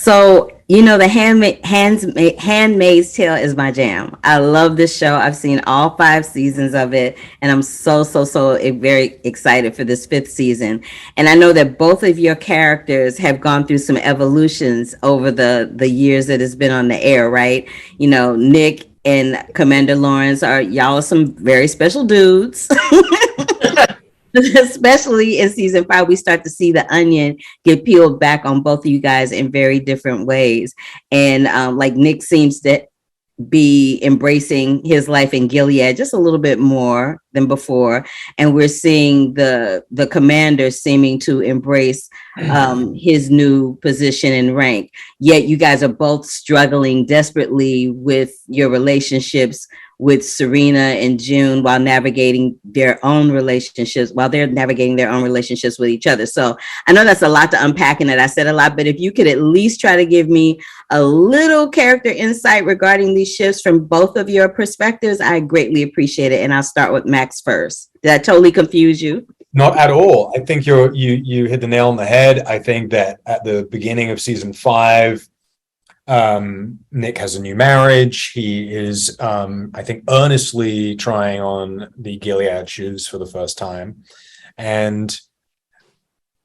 So, the Handmaid's Tale is my jam. I love this show. I've seen all 5 seasons of it, and I'm so very excited for this 5th season. And I know that both of your characters have gone through some evolutions over the years that it's been on the air, right? Nick and Commander Lawrence y'all are some very special dudes. Especially in season 5, we start to see the onion get peeled back on both of you guys in very different ways. And like Nick seems to be embracing his life in Gilead just a little bit more than before, and we're seeing the commander seeming to embrace his new position and rank. Yet you guys are both struggling desperately with your relationships with Serena and June while they're navigating their own relationships with each other. So I know that's a lot to unpack and that I said a lot, but if you could at least try to give me a little character insight regarding these shifts from both of your perspectives, I greatly appreciate it. And I'll start with Max first. Did I totally confuse you? Not at all. I think you hit the nail on the head. I think that at the beginning of season 5, Nick has a new marriage. He is, I think, earnestly trying on the Gilead shoes for the first time. And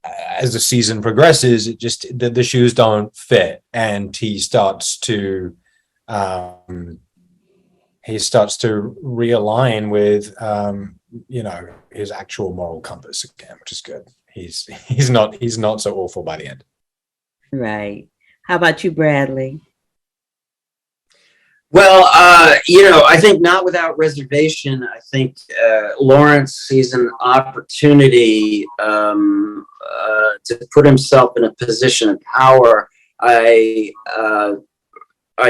as the season progresses, it just the shoes don't fit, and he starts to realign with his actual moral compass again, which is good. He's not so awful by the end. Right. How about you, Bradley? Well, I think not without reservation. I think Lawrence sees an opportunity to put himself in a position of power. I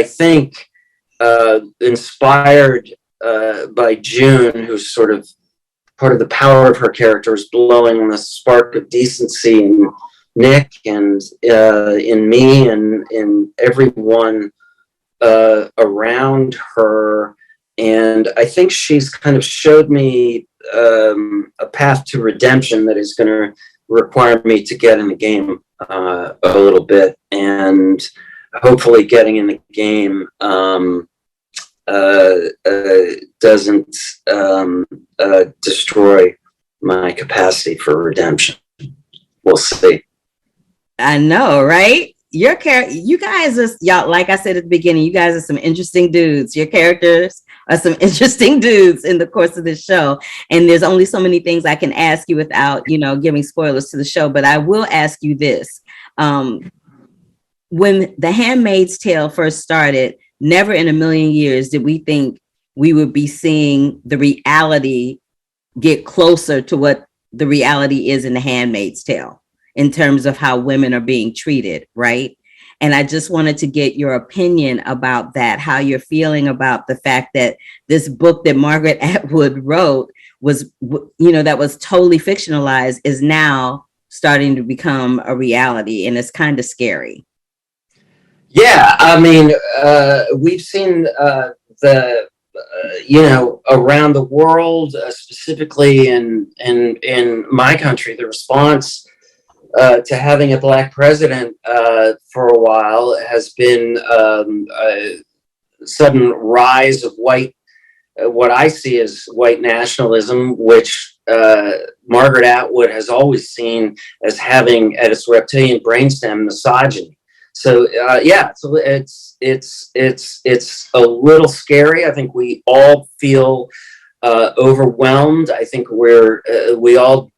think inspired by June, who's sort of part of the power of her character is blowing the spark of decency in Nick and in me and in everyone around her. And I think she's kind of showed me a path to redemption that is going to require me to get in the game a little bit, and hopefully getting in the game doesn't destroy my capacity for redemption. We'll see. I know, right? You guys are, y'all, like I said at the beginning, you guys are some interesting dudes. Your characters are some interesting dudes in the course of this show. And there's only so many things I can ask you without, giving spoilers to the show. But I will ask you this. When The Handmaid's Tale first started, never in a million years did we think we would be seeing the reality get closer to what the reality is in The Handmaid's Tale in terms of how women are being treated, right? And I just wanted to get your opinion about that, how you're feeling about the fact that this book that Margaret Atwood wrote was, that was totally fictionalized, is now starting to become a reality, and it's kind of scary. Yeah, I mean, we've seen around the world, specifically in my country, the response to having a Black president for a while has been a sudden rise of what I see as white nationalism, which Margaret Atwood has always seen as having at its reptilian brainstem misogyny. So it's a little scary. I think we all feel overwhelmed. I think we all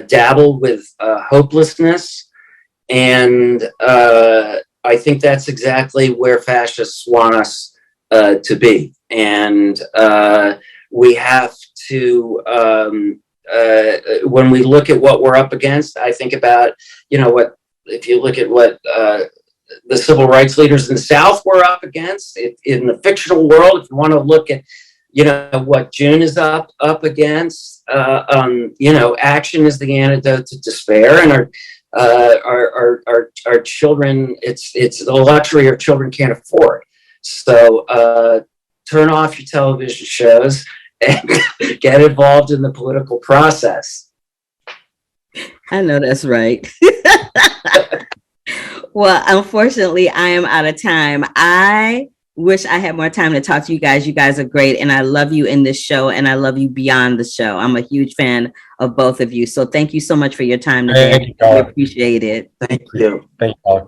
dabble with hopelessness, and I think that's exactly where fascists want us to be. And we have to, when we look at what we're up against, I think about, if you look at what the civil rights leaders in the South were up against, in the fictional world, if you want to look at, what June is up against, action is the antidote to despair, and our children, it's the luxury our children can't afford. So turn off your television shows and get involved in the political process. I know that's right. Well, unfortunately, I am out of time. I wish I had more time to talk to you guys. You guys are great, and I love you in this show, and I love you beyond the show. I'm a huge fan of both of you. So thank you so much for your time today. Thank you, I really Carla. appreciate it. Thank you. Thank you, Carla.